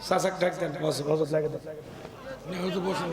চাচাক ডাক দেন, হজরত লাগে দেন। বসুন।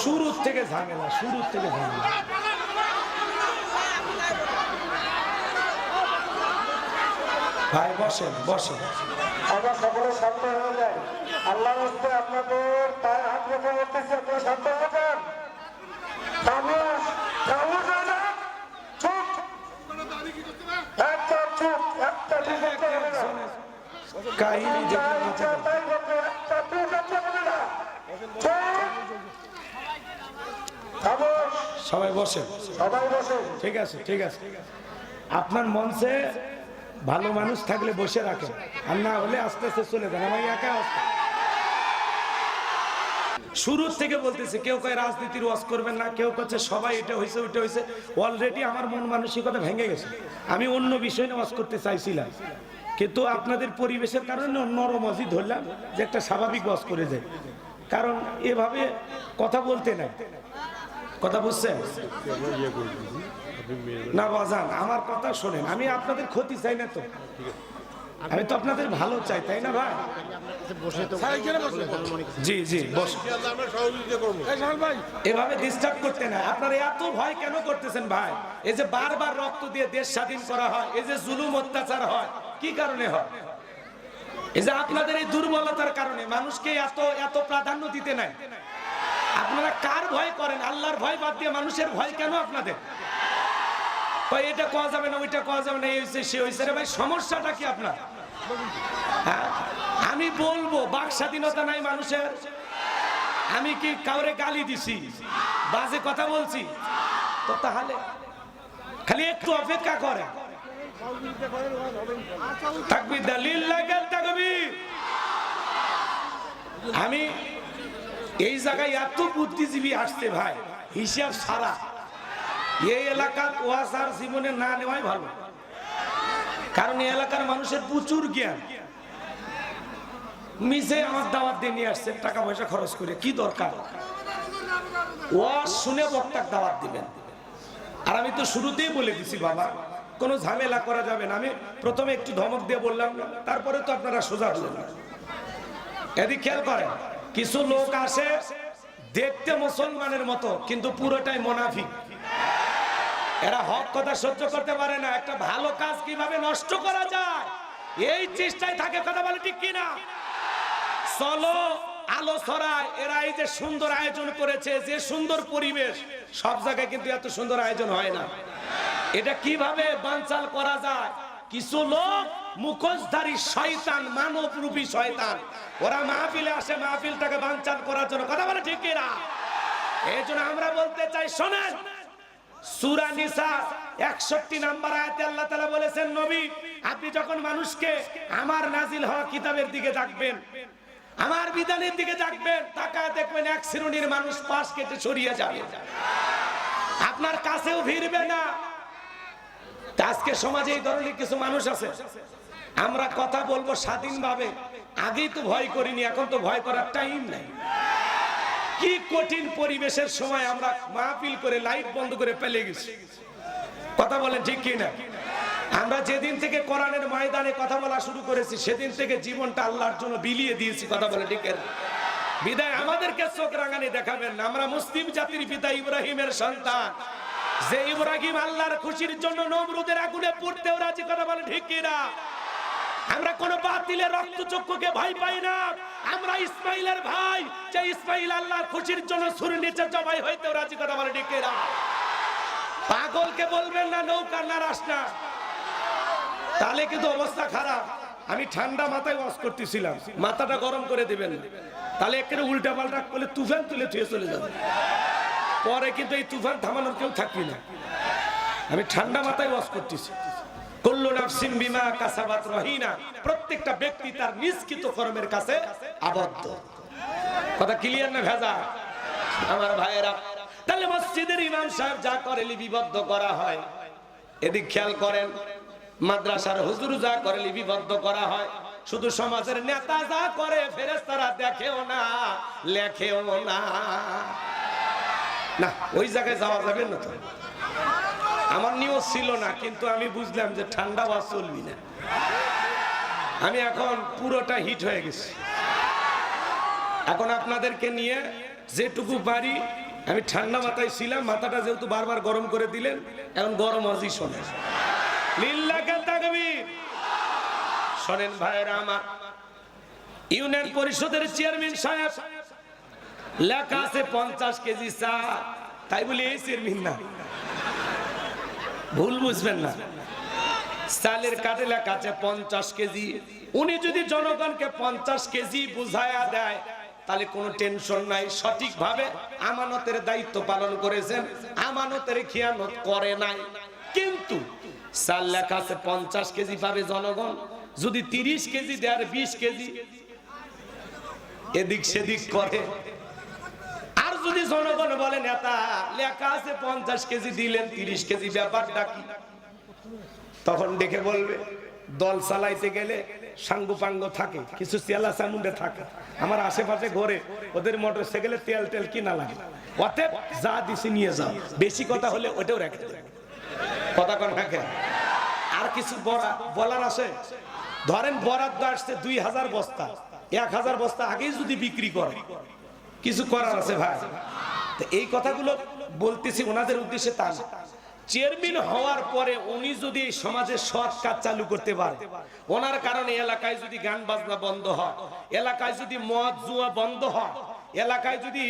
শুরুর থেকে ঝামেলা, শুরুর থেকে ঝামেলা। ভাই বসেন, বসেন। আমরা সকলে শান্ত হয়ে যাই। আল্লাহর হস্তে আপনাদের পায়ে হাত রেখে বলতেছি, আপনারা শান্ত হয়ে যান। চুপ, একদম চুপ, একটা ঠিক হবে না। কাহিনী দেখে মাথা গরম। তাই বলবে, একটা ঠিক হবে না। খামোশ, সবাই বসেন, সবাই বসেন। ঠিক আছে, ঠিক আছে। আপনার মঞ্চে ভালো মানুষ থাকলে বসে রাখেন, আর না হলে আস্তে আস্তে চলে যান। আমার একা অবস্থা। শুরুর থেকে বলতেছে, কেউ কয় রাজনীতির ওয়াজ করবেন না, কেউ করছে সবাই এটা হয়েছে ওইটা হয়েছে। অলরেডি আমার মন মানসিকতা ভেঙে গেছে। আমি অন্য বিষয় নিয়ে ওয়াজ করতে চাইছিলাম, কিন্তু আপনাদের পরিবেশের কারণে নরমজি ধরলাম যে একটা স্বাভাবিক ওয়াজ করে যায়। কারণ এভাবে কথা বলতে নাই, কথা বুঝছেন না বাজান? আমার কথা শোনেন, আমি আপনাদের ক্ষতি চাই না তো, আমি তো আপনাদের ভালো চাই, তাই না ভাই? জি জি, এভাবে ডিস্টার্ব করতে না। আপনারা এত ভয় কেন করতেছেন ভাই? এই যে বারবার রক্ত দিয়ে দেশ স্বাধীন করা হয়, এই যে জুলুম অত্যাচার হয়, কি কারণে হয়? এই যে আপনাদের এই দুর্বলতার কারণে মানুষকে এত এত প্রাধান্য দিতে নাই। আপনারা কার ভয় করেন? আল্লাহর ভয় বাদ দিয়ে মানুষের ভয় কেন আপনাদের? এটা কোয়া যাবে না, ওইটা কোয়া যাবে না, এই হয়েছে সে হয়েছে। রে ভাই, সমস্যাটা কি আপনার? হ্যাঁ, আমি বলবো বাক স্বাধীনতা নাই মানুষের। আমি কি কাউরে গালি দিছি, বাজে কথা বলছি? তো তাহলে খালি একটু অপেক্ষা করে। তাকবীর দাও, লিল্লাহিল তাকবীর। আমি এই জায়গায় এত বুদ্ধিজীবী আসছে ভাই, হিসাব সারা। এই এলাকার ওয়াজ আর জীবনে না নেওয়াই ভালো, কারণ এই এলাকার মানুষের প্রচুর জ্ঞান। মিজে আমার দাওয়াত দিয়ে নিয়ে আসছেন টাকা পয়সা খরচ করে, কি দরকার? ওয়াজ শুনে বক্তার দাওয়াত দিবেন। আর আমি তো শুরুতেই বলে দিছি বাবা, কোনো ঝামেলা করা যাবে না। আমি প্রথমে একটু ধমক দিয়ে বললাম, তারপরে তো আপনারা সোজা হলেন। এদিক খেয়াল করেন, কিছু লোক আসে দেখতে মুসলমানের মতো, কিন্তু পুরোটাই মুনাফিক। এরা হক কথা সহ্য করতে পারে না। একটা ভালো কাজ কিভাবে নষ্ট করা যায় এই চেষ্টায় থাকে, কথা বলে ঠিক কিনা? চলো আলো ছড়ায়। এরা এই যে সুন্দর আয়োজন করেছে, যে সুন্দর পরিবেশ, সব জায়গায় কিন্তু এত সুন্দর আয়োজন হয় না। এটা কিভাবে বানচাল করা যায়? কিছু লোক মুখোশধারী শয়তান, মানবরূপী শয়তান, ওরা মাহফিলে আসে মাহফিলটাকে বানচাল করার জন্য, কথা বলে ঠিক কিনা? এই জন্য আমরা বলতে চাই, শোনেন, সূরা নিসা 61 নম্বর আয়াতে আল্লাহ তাআলা বলেছেন, নবী আপনি যখন মানুষকে আমার নাজিল হওয়া কিতাবের দিকে ডাকবেন, আমার বিধানের দিকে ডাকবেন, তাকায় দেখবেন এক শ্রেণীর মানুষ পাশ কেটে সরিয়ে যাবে, আপনার কাছেও ভিড়বে না। আজকে সমাজে এই ধরনের কিছু মানুষ আছে। আমরা কথা বলবো স্বাধীনভাবে, আগেই তো ভয় করিনি, এখন তো ভয় করার টাইম নাই। কি কঠিন পরিবেশের সময় আমরা মাহফিল করে লাইট বন্ধ করে পেলে গেছি, কথা বলেন ঠিক কিনা? আমরা যেদিন থেকে কোরআনের ময়দানে কথা বলা শুরু করেছি, সেদিন থেকে জীবনটা আল্লাহর জন্য বিলিয়ে দিয়েছি, কথা বলে ঠিক কিনা? বিদায় আমাদেরকে চোখ রাঙানি দেখাবেন না। আমরা মুসলিম জাতির পিতা ইব্রাহিমের সন্তান, যে ইব্রাহিম আল্লাহর খুশির জন্য নমরুদের আগুনে পড়তেও রাজি, কথা বলে ঠিক কিনা? আমরা কোন বাতিলের রক্তচক্ষুকে ভয় পাই না, আমরা ইসমাইলের ভাই, যে ইসমাইল আল্লাহর খুশির জন্য ছুরি নিচে জবাই হইতেও রাজি, কথা বলে ঠিক কিনা? পাগলকে বলবেন না নৌকা নারাস না, তাহলে কিন্তু অবস্থা খারাপ। আমি ঠান্ডা মাথায় ওয়াজ করতেছিলাম, মাথাটা গরম করে দিবেন, তাহলে একেবারে উল্টা পাল্টা করলে তুফান তুলে থুয়ে চলে যাবে, পরে কিন্তু এই তুফান থামানোর কেউ থাকবি না। আমি ঠান্ডা মাথায় ওয়াজ করতেছি। কুল্লু নাফসিন বিমা কাসাবাত রহিনা, প্রত্যেকটা ব্যক্তি তার নিষ্কৃত কর্মের কাছে আবদ্ধ। কথা ক্লিয়ার না ভেজা আমার ভাইয়েরা? তাহলে মসজিদের ইমাম সাহেব যা করে লিপিবদ্ধ করা হয়, এদিক খেয়াল করেন। মাদ্রাসার হুজুর যা করে লিপিবদ্ধ করা হয়। শুধু সমাজের নেতা যা করে ফেরেশতারা দেখেও না, লেখেও না। না, ওই জায়গায় যাওয়া যাবে না তো। আমার নিয়ত ছিল না, কিন্তু আমি বুঝলাম যে ঠান্ডা ওয়াজ চলবি না। আমি এখন পুরোটা হিট হয়ে গেছি। এখন আপনাদেরকে নিয়ে যেটুকু পারি, আমি ঠান্ডা মাথায় ছিলাম, মাথাটা যেহেতু বারবার গরম করে দিলেন, এখন গরম ওয়াজই শোনে। লিল্লাহি তাকবীর। শোনেন ভাইরা আমার, ইউনিয়ন পরিষদের চেয়ারম্যান সাহেব, লেখা আছে 50 কেজি চা, তাই বলে এই চেয়ারম্যান না, ভুল বুঝবেন না। চালের কার্ডে লেখা আছে 50 কেজি। উনি যদি জনগণকে 50 কেজি বুঝায়া দেয়, তাহলে কোনো টেনশন নাই, সঠিকভাবে আমানতের দায়িত্ব পালন করেছেন, আমানতের খিয়ানত করে নাই। কিন্তু চাল লেখা আছে 50 কেজি পাবে জনগণ, যদি 30 কেজি দেয় আর 20 কেজি এদিক সেদিক করে, আর যদি জনগণ বলে নেতা লেখা আছে 50 কেজি দিলেন 30 কেজি, ব্যাপারটা কি? তখন দেখে বলবে, দল চালাইতে গেলে সাঙ্গুপাঙ্গ থাকে, কিছু চেলা চামুন্ডে থাকে আমার আশেপাশে ঘরে, ওদের মোটর সাইকেলে তেল টেল কিনা লাগে, অতএব যা দিছি নিয়ে যাও, বেশি কথা হলে ওটাও রেখে দেবে। কথা কোন রাখে? আর কিছু বলার আছে? ধরেন বরাদ্দ আসছে 2000 বস্তা, 1000 বস্তা আগেই যদি বিক্রি করে, কিছু করার আছে ভাই? এই কথাগুলো বলতেছি ওনাদের উদ্দেশ্যে তা না। চেয়ারম্যান হওয়ার পরে উনি যদি এই সমাজে সৎ কাজ চালু করতে পারে, ওনার কারণে এলাকায় যদি গান বাজনা বন্ধ হয়, এলাকায় যদি মদ জুয়া বন্ধ হয়, এলাকায় যদি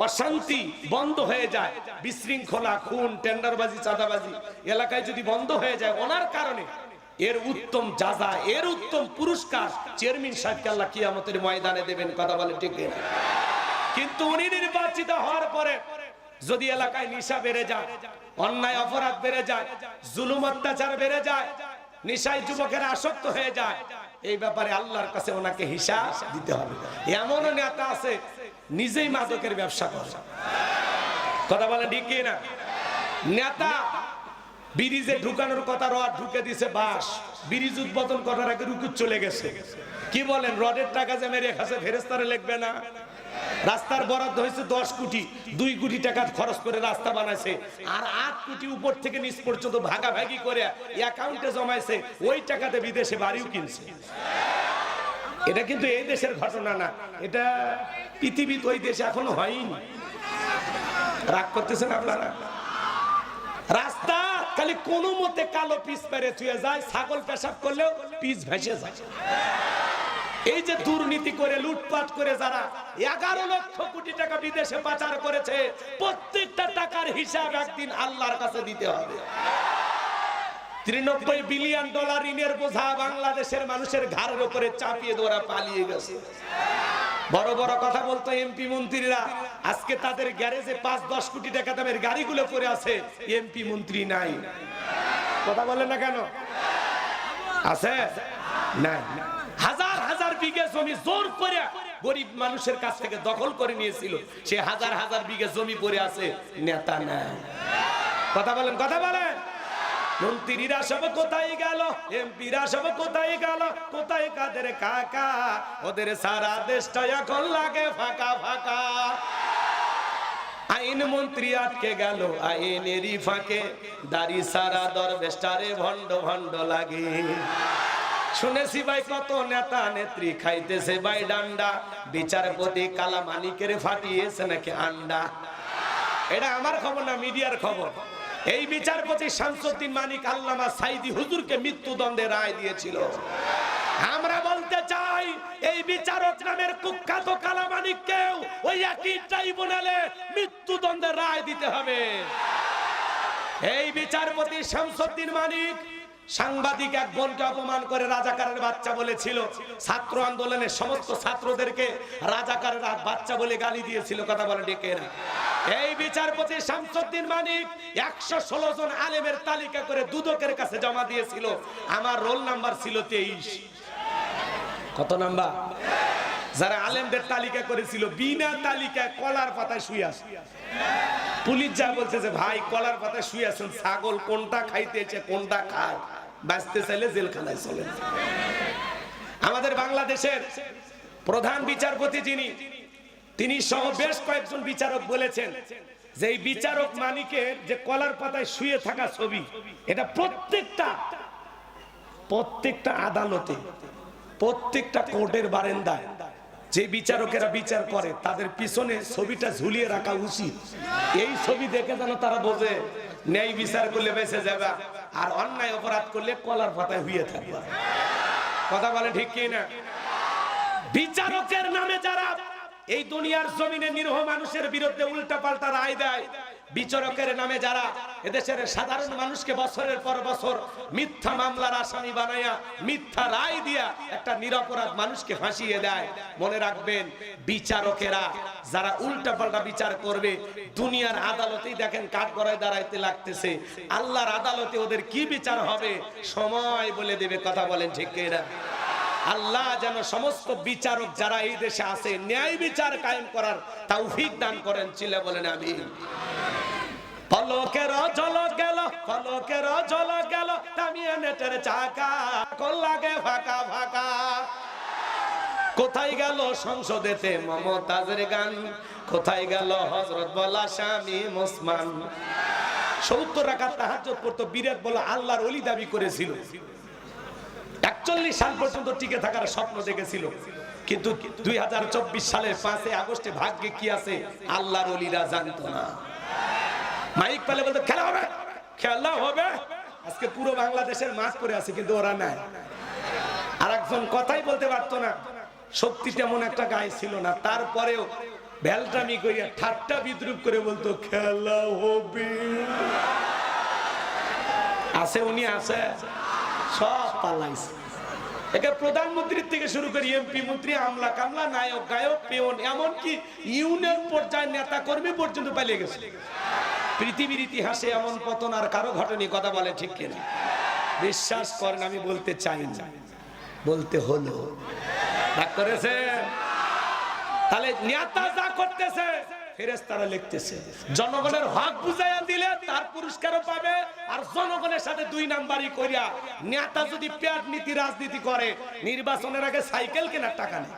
অশান্তি বন্ধ হয়ে যায়, বিশৃঙ্খলা, খুন, টেন্ডারবাজি, চাঁদাবাজি এলাকায় যদি বন্ধ হয়ে যায়, ওনার কারণে এর উত্তম যাজা, এর উত্তম পুরস্কার চেয়ারম্যান সাহেবকে আল্লাহ কিয়ামতের ময়দানে দেবেন। কথা বলে ঠিক না? কিন্তু উনি নির্বাচিত হওয়ার পরে যদি এলাকায় নেশা বেড়ে যায়, অন্যায় অপরাধ বেড়ে যায়, জুলুম অত্যাচার বেড়ে যায়, নেশায় যুবকেরা আসক্ত হয়ে যায়, এই ব্যাপারে আল্লাহর কাছে ওনাকে হিসাব দিতে হবে। এমনও নেতা আছে নিজেই মাদকের ব্যবসা করে। কথা বলে ঠিক না? নেতা ব্রিজে ঢুকানোর কথা, রড ঢুকে দিছে, বাস ব্রিজ উদ্বোধন করার আগে রুকুত চলে গেছে। কি বলেন, রডের টাকা যে মেরে খাসে ফেরেশতারে লিখবে না? রাস্তার বরাদ্দ হয়েছে 10 কোটি, 2 কোটি টাকা খরচ করে রাস্তা বানাইছে, আর 8 কোটি উপর থেকে নিচ পর্যন্ত ভাগাভাগি করে অ্যাকাউন্টে জমাইছে, ওই টাকাতে বিদেশে বাড়িও কিনছে। এটা কিন্তু এই দেশের ঘটনা না, এটা পৃথিবীতে ওই দেশে এখনো হয়নি। রাগ করতেছেন আপনারা? রাস্তা খালি কোনো মতে কালো পিচ পেরে থুয়ে যায়, ছাগল পেশাব করলেও পিচ ভেসে যায়। এই যে দুর্নীতি করে লুটপাট করে যারা 11 লক্ষ কোটি টাকা বিদেশে পাচার করেছে, প্রত্যেকটা টাকার হিসাব একদিন আল্লাহর কাছে দিতে হবে। 93 বিলিয়ন ডলার ঋণের বোঝা বাংলাদেশের মানুষের ঘাড়ের উপরে চাপিয়ে ধরা পালিয়ে গেছে। বড় বড় কথা বলতো এমপি মন্ত্রীরা, আজকে তাদের গ্যারেজে 5-10 কোটি টাকা দামের গাড়িগুলো পড়ে আছে, এমপি মন্ত্রী নাই। কথা বলেন না কেন? আছে না? হাজার হাজার বিঘা জমি জোর করে গরিব মানুষের কাছ থেকে দখল করে নিয়েছিল, সে হাজার হাজার বিঘা জমি পড়ে আছে, নেতা নাই। কথা বলেন, কথা বলেন। মন্ত্রীরা সব কোথায় গেল, এমপিরা সব কোথায় গেল, কোথায় কাদের কাকা? ওদের সারা দেশটা এখন লাগে ফাঁকা ফাঁকা। আইন মন্ত্রী আটকে গেল আইনেরই ফাঁকে, দাড়ি সারা দরবেশটারে ভণ্ড ভণ্ড লাগে। শুনেছি ভাই কত নেতা নেত্রী খাইতেছে ভাই ডান্ডা, বিচারপতি কালা মানিকের ফাটিয়েছে নাকি আন্ডা। এটা আমার খবর না, মিডিয়ার খবর। এই বিচারপতি শামসুদ্দিন মানিক আল্লামা সাইদি হুজুরকে মৃত্যুদণ্ডের রায় দিয়েছিল। আমরা বলতে চাই এই বিচারক নামের কুখ্যাত কালামানিককেও ওই একই ট্রাইব্যুনালে মৃত্যুদণ্ডের রায় দিতে হবে। এই বিচারপতি শামসুদ্দিন মানিক সাংবাদিক এক বোনকে অপমান করে রাজাকারের বাচ্চা বলেছিল, ছাত্র আন্দোলনের সমস্ত ছাত্রদেরকে রাজাকারের বাচ্চা বলে গালি দিয়েছিল, কথা বলে ডেকে না। এই বিচারপতি শামসুদ্দিন মানিক 116 জন আলেমের তালিকা করে দুদকের কাছে জমা দিয়েছিল। আমার রোল নাম্বার ছিল 23। কত নাম্বার? যারা আলেমদের তালিকা করেছিল বিনা তালিকায় কলার পাতায় শুয়ে আছে। পুলিশ যা বলছে যে ভাই কলার পাতায় শুয়ে আছেন, ছাগল কোনটা খাইতেছে কোনটা খায়, বাঁচতে চাইলে জেলখানায় চলেন। আমাদের বাংলাদেশের প্রধান বিচারপতি তিনি সহ বেশ কয়েকজন বিচারক বলেছেন যে এই বিচারক মানিকের যে কলার পাতায় শুয়ে থাকা ছবি, এটা প্রত্যেকটা আদালতে, প্রত্যেকটা কোর্টের বারান্দায় যে বিচারকেরা বিচার করে তাদের পিছনে ছবিটা ঝুলিয়ে রাখা উচিত। এই ছবি দেখে যেন তারা বোঝে ন্যায় বিচার করলে বেঁচে যাবে, আর অন্যায় অপরাধ করলে কলার পাতায় হয়ে থাকবে। কথা বলে ঠিক কি না? বিচারকের নামে যারা এই দুনিয়ার জমিনে নিরীহ মানুষের বিরুদ্ধে উল্টাপাল্টা রায় দেয়, বিচারকের নামে যারা এদেশের সাধারণ মানুষকে বছরের পর বছর মিথ্যা মামলার আসামি বানায়া মিথ্যা রায় দিয়া একটা নিরপরাধ মানুষকে ফাঁসিয়ে দেয়, মনে রাখবেন বিচারকেরা যারা উল্টাপাল্টা বিচার করবে দুনিয়ার আদালতেই দেখেন কাঠগড়ায় দাঁড়াইতে লাগতেছে, আল্লাহর আদালতে ওদের কি বিচার হবে সময় বলে দেবে। কথা বলেন ঠিক কি না? আল্লাহ যেন সমস্ত বিচারক যারা এই দেশে আছে ন্যায় বিচার কায়েম করার তৌফিক দান করেন। চিল্লা বলেন আমিন। পলকের ঝলক গেল, পলকের ঝলক গেল, থামিয়ে নেটের চাকা, কল লাগে ফাঁকা ফাঁকা। কোথায় গেল সংসদেতে মমতাজের গান, কোথায় গেল হযরত বলা স্বামী ওসমান। 70 রাকাত তাহাজ্জুদ পড়তো, বিরাট বলা আল্লাহর ওলি দাবি করেছিল, 41 সাল পর্যন্ত টিকে থাকার স্বপ্ন দেখেছিল, কিন্তু 2024 সালের 5 আগস্টে ভাগ্যে কি আছে আল্লাহর ওলিরা জানতো না। মাইক পেলে বলতো খেলা হবে, খেলা হবে। আজকে পুরো বাংলাদেশের মাঠ করে আছে, কিন্তু ওরা নাই। আর একজন কথাই বলতে পারতো না, শক্তি তেমন একটা গায়ে ছিল না, তারপরেও ভেলটামি করিয়া ঠাট্টা বিদ্রুপ করে বলতো খেলা হবে। আছে উনি আছে, সব পালাইছে। একে প্রধানমন্ত্রীর থেকে শুরু করে এমপি মন্ত্রী, আমলা কামলা, নায়ক গায়ক, পেওন, এমনকি ইউনিয়ন পর্যায়ের নেতা কর্মী পর্যন্ত পালিয়ে গেছে। পৃথিবীর ইতিহাসে এমন পতন আর কারো ঘটেনি। কথা বলে ঠিক কিনা? বিশ্বাস করেন, আমি বলতে চাই না, বলতে হলো। রাগ করেছে? তাহলে নেতা যা করতেছে ফেরেশতারা লিখতেছে, জনগণের হক বুঝাইয়া দিলে তার পুরস্কারও পাবে। আর জনগণের সাথে 2 নাম্বারই করিয়া নেতা যদি পেট নীতি রাজনীতি করে, নির্বাচনের আগে সাইকেল কেনার টাকা নেই,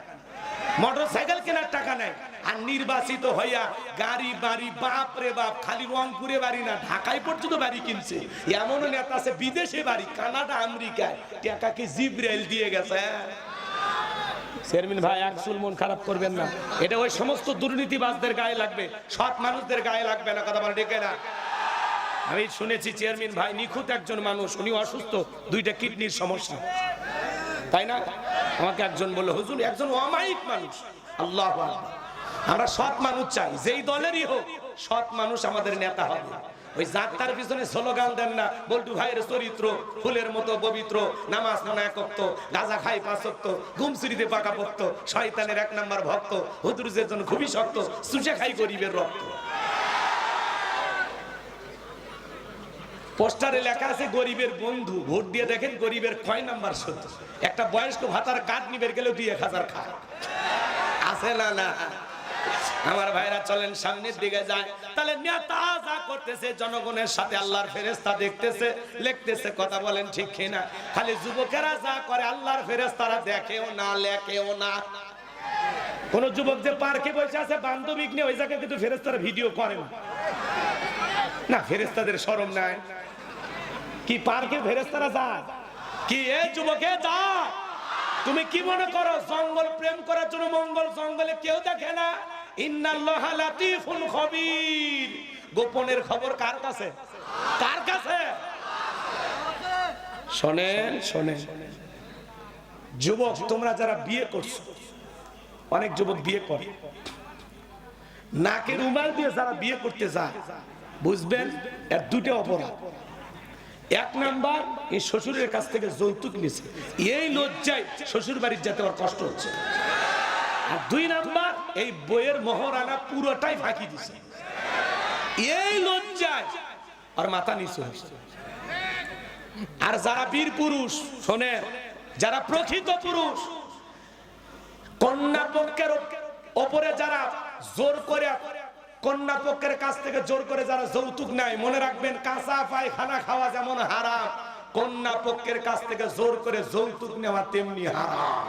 মোটরসাইকেল কেনার টাকা নেই, আর নির্বাচিত হইয়া গাড়ি বাড়ি, বাপ রে বাপ, খালি রংপুরে বাড়ি না ঢাকায় পর্যন্ত বাড়ি কিনছে। এমন নেতা আছে বিদেশে বাড়ি, কানাডা আমেরিকায়, টাকা কি জিব্রাইল দিয়ে গেছে। চেয়ারম্যান ভাই একচুল মন খারাপ করবেন না, এটা ওই সমস্ত দুর্নীতিবাজদের গায়ে লাগবে, সৎ মানুষদের গায়ে লাগবে না। কথা বলে ডেকে না। আমি শুনেছি চেয়ারম্যান ভাই নিখুঁত একজন মানুষ, উনি অসুস্থ, 2টা কিডনির সমস্যা, তাই না? আমাকে একজন বলল হুজুর একজন অমায়িক মানুষ। আল্লাহু আকবার। আমরা সৎ মানুষ চাই, যেই দলেরই হোক সৎ মানুষ আমাদের নেতা হবে। ওই যাত্রার পিছনে স্লোগান দেন না, বল্টু ভাইয়ের চরিত্র ফুলের মতো পবিত্র, নামাজ পড়ে 1 ওয়াক্ত, গাঁজা খাই 5 ওয়াক্ত, ঘুমচুরিতে পাকা পক্ত, শয়তানের 1 নাম্বার ভক্ত, হুজুরের জন্য খুবই শক্ত, চুষে খাই গরিবের রক্ত। পোস্টারে লেখা আছে গরিবের বন্ধু, ভোট দিয়ে দেখেন গরিবের কয় নাম্বার সত্য। একটা বয়স্ক ভাতার কার্ড নিবে গেলেও 2000 খায়, আছে না? না। আমার ভাইরা চলেন সামনের দিকে যায়। তাহলে নেতা যা করতেছে জনগণের সাথে আল্লাহর ফেরেশতা দেখতেছে, লিখতেছে। কথা বলেন ঠিক কিনা? খালি যুবকেরা যা করে আল্লাহর ফেরেশতারা দেখেও না, লেখেও না। কোন যুবক যে পার্কে বসে আছে বান্ধবী নিয়ে, ওই জায়গায় কিন্তু ফেরেশতারা ভিডিও করে না। ফেরেশতাদের শরম নাই? কি পার্কে ফেরেশতারা যায়? কি এই যুবকে যা, তুমি কি মনে করো জঙ্গল প্রেম করার জন্য মঙ্গল জঙ্গলে কেউ দেখে না? ইন্নাল্লাহা লাতীফুন খবীর। গোপনের খবর কার কাছে? কার কাছে? শোনেন শোনেন যুবক, তোমরা যারা বিয়ে করছো, অনেক যুবক বিয়ে করে, নাকের রুমাল দিয়ে যারা বিয়ে করতে যায়, বুঝবেন এর দুটো অপরাধ। এক নাম্বার, এই শ্বশুরের কাছ থেকে যৌতুক নিছে, এই লজ্জায় শ্বশুর বাড়ির যেতে ওর কষ্ট হচ্ছে। আর দুই নাম্বার, এই বইয়ের মহারানা পুরোটাই ফাঁকি দিছে, এই লজ্জায় আর মাথা নিচু হচ্ছে। আর যারা বীর পুরুষ, শোনেন, যারা প্রকৃত পুরুষ, কন্যা পক্ষের ওপরে যারা জোর করে, কন্যা পক্ষের কাছ থেকে জোর করে যারা যৌতুক নেয়, মনে রাখবেন কাঁচা পায়খানা খাওয়া যেমন হারাম, কন্যা পক্ষের কাছ থেকে জোর করে যৌতুক নেওয়া তেমনি হারাম।